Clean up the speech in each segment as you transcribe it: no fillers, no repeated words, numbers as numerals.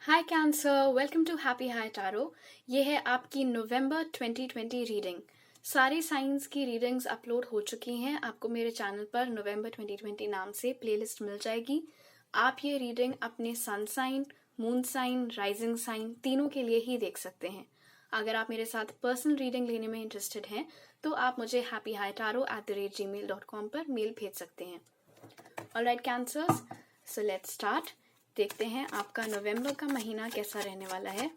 Hi cancer, welcome to happy high tarot. ये है आपकी नवंबर 2020 रीडिंग। सारी साइंस की रीडिंग्स अपलोड हो चुकी हैं। आपको मेरे चैनल पर नवंबर 2020 नाम से प्लेलिस्ट मिल जाएगी। आप ये रीडिंग अपने sun sign, moon sign, rising sign तीनों के लिए ही देख सकते हैं। अगर आप मेरे साथ पर्सनल रीडिंग लेने में इंटरेस्टेड हैं तो आप मुझे happyhightaro@gmail.com पर मेल भेज सकते हैं। Alright cancers, so let's start. देखते हैं आपका नवंबर का महीना कैसा रहने वाला है।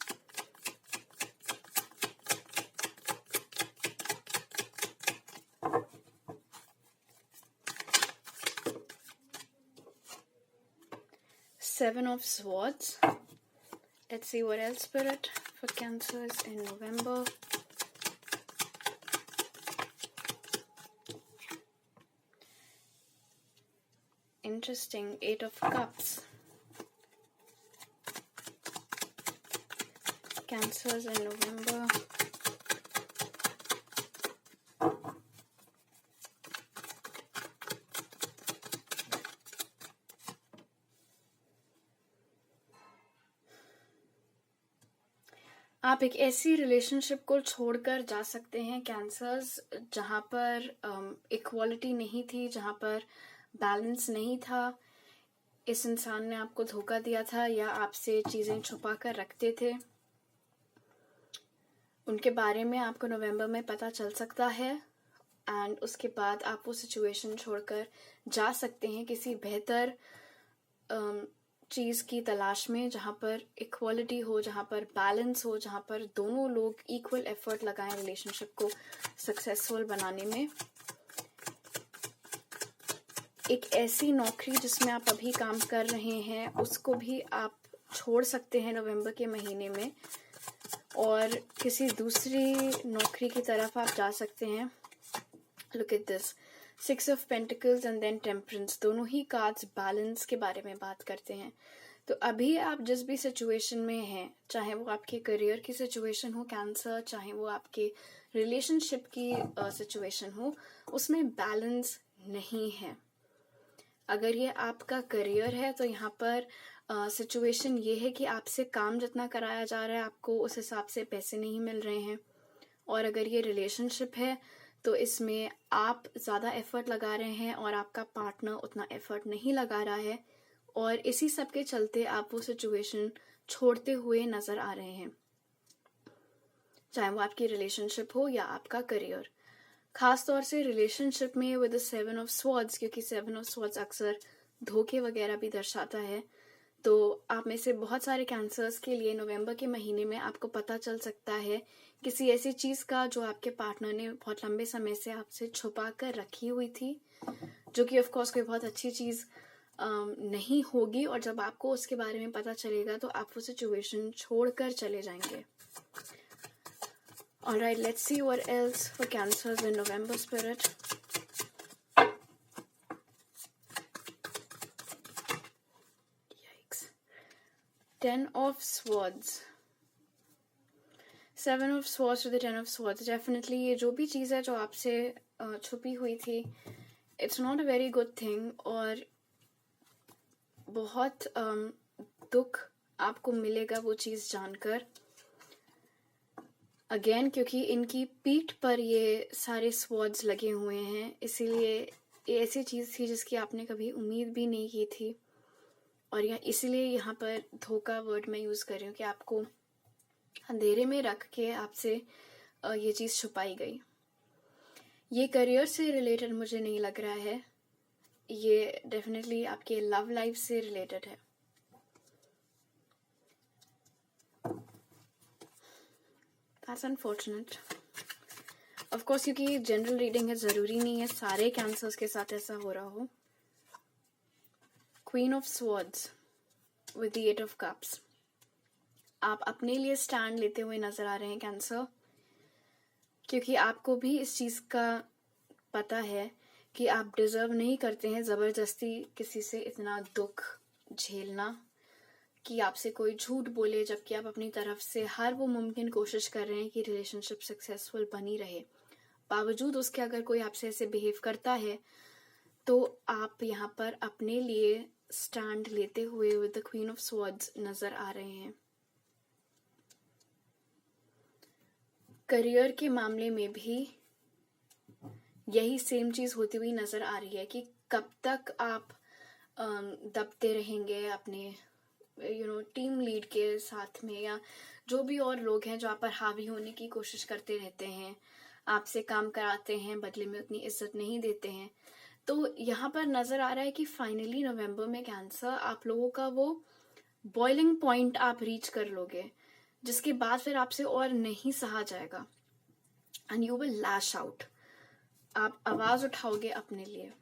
Seven of Swords. Let's see what else Spirit for Cancers in November. Interesting. Eight of Cups. Cancers in November. आप एक ऐसी रिलेशनशिप को छोड़कर जा सकते हैं कैंसर्स, जहां पर इक्वालिटी नहीं थी, जहां पर बैलेंस नहीं था। इस इंसान ने आपको धोखा दिया था या आपसे चीजें छुपा कर रखते थे। उनके बारे में आपको नवंबर में पता चल सकता है एंड उसके बाद आप वो सिचुएशन छोड़कर जा सकते हैं किसी बेहतर चीज की तलाश में, जहां पर इक्वालिटी हो, जहां पर बैलेंस हो, जहां पर दोनों लोग इक्वल एफर्ट लगाएं रिलेशनशिप को सक्सेसफुल बनाने में। एक ऐसी नौकरी जिसमें आप अभी काम कर रहे हैं उसको भी आप छोड़ सकते हैं नवंबर के महीने में और किसी दूसरी नौकरी की तरफ आप जा सकते हैं। Look at this, 6 of Pentacles and then temperance. दोनों ही कार्ड्स बैलेंस के बारे में बात करते हैं। तो अभी आप जिस भी सिचुएशन में हैं, चाहे वो आपके करियर की सिचुएशन हो कैंसर, चाहे वो आपके रिलेशनशिप की सिचुएशन हो, उसमें बैलेंस नहीं है। अगर ये आपका करियर है तो यहाँ पर सिचुएशन ये है कि आपसे काम जितना कराया जा रहा है आपको उस हिसाब से पैसे नहीं मिल रहे हैं। और अगर ये रिलेशनशिप है तो इसमें आप ज़्यादा एफर्ट लगा रहे हैं और आपका पार्टनर उतना एफर्ट नहीं लगा रहा है, और इसी सब के चलते आप वो सिचुएशन छोड़ते हुए नज़र आ रहे हैं, चाहे वो आपकी रिलेशनशिप हो या आपका करियर। खास तौर से रिलेशनशिप में विद द 7 of Swords, क्योंकि 7 of Swords अक्सर धोखे वगैरह भी दर्शाता है। तो आप में से बहुत सारे कैंसर्स के लिए नवंबर के महीने में आपको पता चल सकता है किसी ऐसी चीज़ का जो आपके पार्टनर ने बहुत लंबे समय से आपसे छुपा कर रखी हुई थी, जो कि ऑफ कोर्स कोई बहुत अच्छी चीज़ नहीं होगी। और जब आपको उसके बारे में पता चलेगा तो आप वो सिचुएशन छोड़कर चले जाएंगे। Alright, let's see what else for Cancers in November, Spirit. Yikes. 10 of Swords. 7 of Swords to the 10 of Swords. Definitely ये जो भी चीज़ है जो आपसे छुपी हुई थी, it's not a very good thing, और बहुत दुख आपको मिलेगा वो चीज़ जानकर। अगेन, क्योंकि इनकी पीठ पर ये सारे स्वॉर्ड्स लगे हुए हैं, इसीलिए ये ऐसी चीज़ थी जिसकी आपने कभी उम्मीद भी नहीं की थी। और इसीलिए यहाँ पर धोखा वर्ड मैं यूज़ कर रही हूँ कि आपको अंधेरे में रख के आपसे ये चीज़ छुपाई गई। ये करियर से रिलेटेड मुझे नहीं लग रहा है, ये डेफिनेटली आपके लव लाइफ से रिलेटेड है। That's unfortunate. Of course, क्योंकि जनरल रीडिंग है, ज़रूरी नहीं है सारे कैंसर्स के साथ ऐसा हो रहा हो। Queen of Swords with the 8 of Cups. आप अपने लिए स्टैंड लेते हुए नजर आ रहे हैं कैंसर, क्योंकि आपको भी इस चीज़ का पता है कि आप डिजर्व नहीं करते हैं ज़बरदस्ती किसी से इतना दुख झेलना, कि आपसे कोई झूठ बोले जबकि आप अपनी तरफ से हर वो मुमकिन कोशिश कर रहे हैं कि रिलेशनशिप सक्सेसफुल बनी रहे। बावजूद उसके अगर कोई आपसे ऐसे बिहेव करता है तो आप यहाँ पर अपने लिए स्टैंड लेते हुए with the queen of swords नजर आ रहे हैं। करियर के मामले में भी यही सेम चीज होती हुई नजर आ रही है कि कब तक आप दबते रहेंगे अपने टीम लीड के साथ में, या जो भी और लोग हैं जो आप पर हावी होने की कोशिश करते रहते हैं, आपसे काम कराते हैं, बदले में उतनी इज्जत नहीं देते हैं। तो यहाँ पर नजर आ रहा है कि फाइनली नवंबर में कैंसर आप लोगों का वो बॉइलिंग पॉइंट आप रीच कर लोगे, जिसके बाद फिर आपसे और नहीं सहा जाएगा and you will lash out. आप आवाज उठाओगे अपने लिए।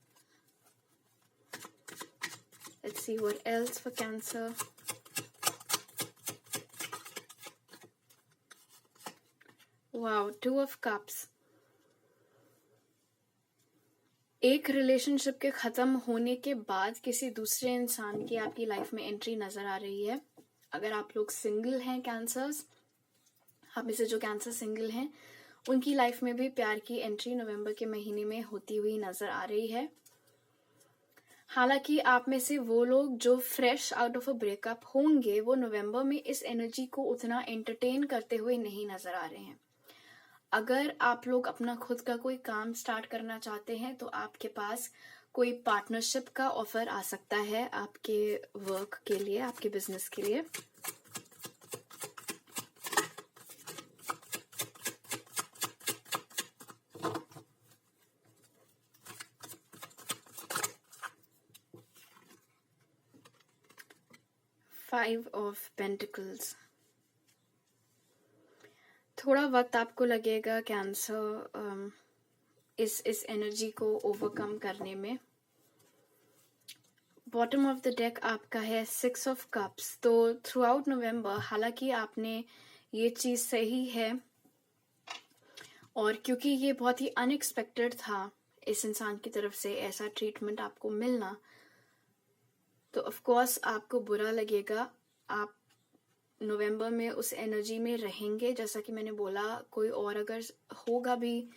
Let's see what else for Cancer. Wow, 2 of Cups. एक रिलेशनशिप के खत्म होने के बाद किसी दूसरे इंसान की आपकी लाइफ में एंट्री नजर आ रही है। अगर आप लोग सिंगल हैं कैंसर्स, आप में से जो कैंसर सिंगल हैं, उनकी लाइफ में भी प्यार की एंट्री नवंबर के महीने में होती हुई नजर आ रही है। हालांकि आप में से वो लोग जो fresh out of a breakup होंगे, वो नवंबर में इस एनर्जी को उतना एंटरटेन करते हुए नहीं नजर आ रहे हैं। अगर आप लोग अपना खुद का कोई काम स्टार्ट करना चाहते हैं तो आपके पास कोई पार्टनरशिप का ऑफर आ सकता है आपके वर्क के लिए, आपके बिजनेस के लिए। Five of pentacles. थोड़ा वक्त आपको लगेगा कैंसर इस एनर्जी को ओवरकम करने में। बॉटम ऑफ द डेक आपका है 6 ऑफ कप्स। तो थ्रू आउट नवंबर, हालांकि आपने ये चीज सही है, और क्योंकि ये बहुत ही अनएक्सपेक्टेड था इस इंसान की तरफ से ऐसा ट्रीटमेंट आपको मिलना, तो ऑफ कोर्स आपको बुरा लगेगा। आप नवंबर में उस एनर्जी में रहेंगे। जैसा कि मैंने बोला, कोई और अगर होगा भी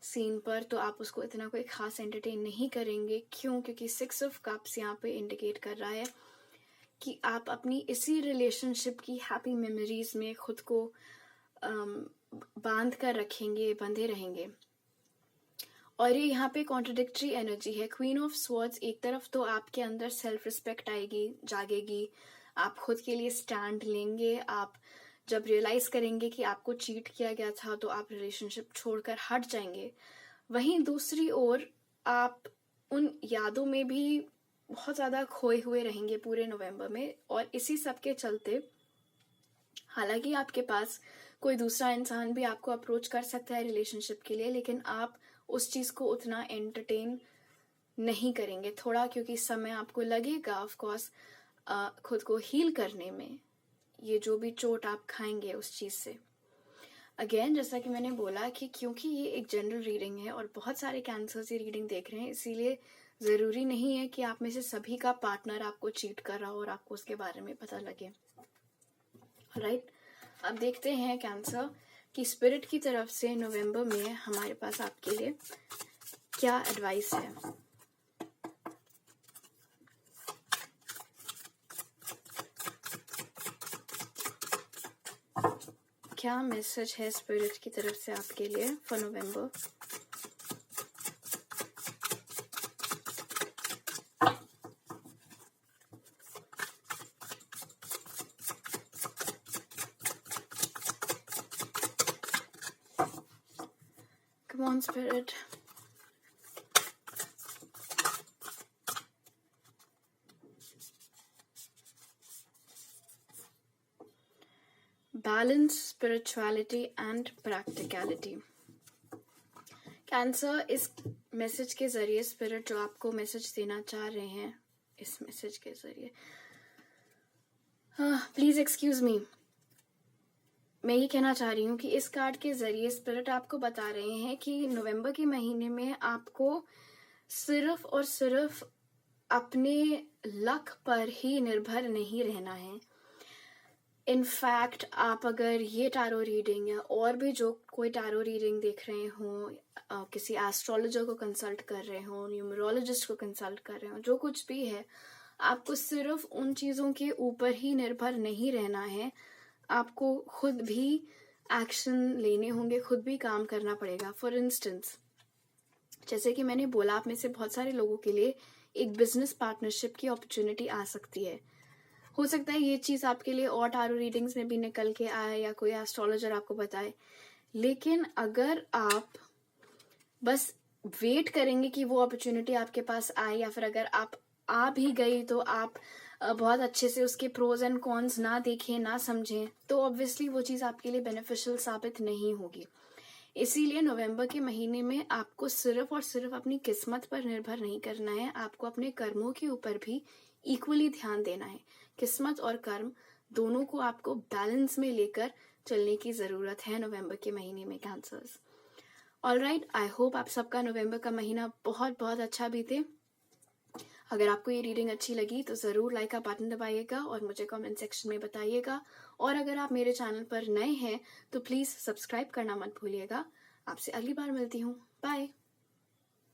सीन पर तो आप उसको इतना कोई खास एंटरटेन नहीं करेंगे। क्यों? क्योंकि 6 ऑफ कप्स यहाँ पे इंडिकेट कर रहा है कि आप अपनी इसी रिलेशनशिप की हैप्पी मेमोरीज में खुद को बांध कर रखेंगे, बंधे रहेंगे। और ये यहाँ पे कॉन्ट्रडिक्टरी एनर्जी है। क्वीन ऑफ स्वॉर्ड्स, एक तरफ तो आपके अंदर सेल्फ रिस्पेक्ट आएगी, जागेगी, आप खुद के लिए स्टैंड लेंगे। आप जब रियलाइज करेंगे कि आपको चीट किया गया था तो आप रिलेशनशिप छोड़कर हट जाएंगे। वहीं दूसरी ओर आप उन यादों में भी बहुत ज्यादा खोए हुए रहेंगे पूरे नवंबर में। और इसी सब के चलते, हालांकि आपके पास कोई दूसरा इंसान भी आपको अप्रोच कर सकता है रिलेशनशिप के लिए, लेकिन आप उस चीज को उतना एंटरटेन नहीं करेंगे थोड़ा, क्योंकि समय आपको लगेगा ऑफ कोर्स खुद को हील करने में, ये जो भी चोट आप खाएंगे उस चीज से। अगेन, जैसा कि मैंने बोला कि क्योंकि ये एक जनरल रीडिंग है और बहुत सारे कैंसर्स ये रीडिंग देख रहे हैं, इसीलिए जरूरी नहीं है कि आप में से सभी का पार्टनर आपको चीट कर रहा हो और आपको उसके बारे में पता लगे। राइट, अब देखते हैं कैंसर कि स्पिरिट की तरफ से नवंबर में हमारे पास आपके लिए क्या एडवाइस है। क्या मैसेज है स्पिरिट की तरफ से आपके लिए for November. Come on, Spirit. Balance, spirituality and practicality. Cancer, इस मैसेज के जरिए स्पिरिट जो आपको मैसेज देना चाह रहे हैं, इस मैसेज के जरिए, प्लीज एक्सक्यूज मी, मैं ये कहना चाह रही हूँ कि इस कार्ड के जरिए स्पिरिट आपको बता रहे हैं कि नवंबर के महीने में आपको सिर्फ और सिर्फ अपने लक पर ही निर्भर नहीं रहना है। इनफैक्ट आप अगर ये टैरो रीडिंग या और भी जो कोई टैरो रीडिंग देख रहे हो, किसी एस्ट्रोलॉजर को कंसल्ट कर रहे हो, न्यूमरोलॉजिस्ट को कंसल्ट कर रहे हो, जो कुछ भी है, आपको सिर्फ उन चीज़ों के ऊपर ही निर्भर नहीं रहना है, आपको खुद भी एक्शन लेने होंगे, खुद भी काम करना पड़ेगा। फॉर इंस्टेंस, जैसे कि मैंने बोला, आप में से बहुत सारे लोगों के लिए एक बिजनेस पार्टनरशिप की अपॉर्चुनिटी आ सकती है। हो सकता है ये चीज़ आपके लिए और टारो रीडिंग्स में भी निकल के आए या कोई एस्ट्रोलॉजर आपको बताए, लेकिन अगर आप बस वेट करेंगे कि वो अपॉर्चुनिटी आपके पास आए, या फिर अगर आप आ भी गई तो आप बहुत अच्छे से उसके प्रोज एंड कॉन्स ना देखें, ना समझें, तो ऑब्वियसली वो चीज़ आपके लिए बेनिफिशियल साबित नहीं होगी। इसीलिए नवंबर के महीने में आपको सिर्फ और सिर्फ अपनी किस्मत पर निर्भर नहीं करना है, आपको अपने कर्मों के ऊपर भी इक्वली ध्यान देना है। किस्मत और कर्म दोनों को आपको बैलेंस में लेकर चलने की ज़रूरत है नवंबर के महीने में, कैंसर्स। ऑलराइट, आई होप आप सबका नवंबर का महीना बहुत बहुत अच्छा बीते। अगर आपको ये रीडिंग अच्छी लगी तो ज़रूर लाइक का बटन दबाइएगा और मुझे कमेंट सेक्शन में बताइएगा। और अगर आप मेरे चैनल पर नए हैं तो प्लीज़ सब्सक्राइब करना मत भूलिएगा। आपसे अगली बार मिलती हूँ। बाय।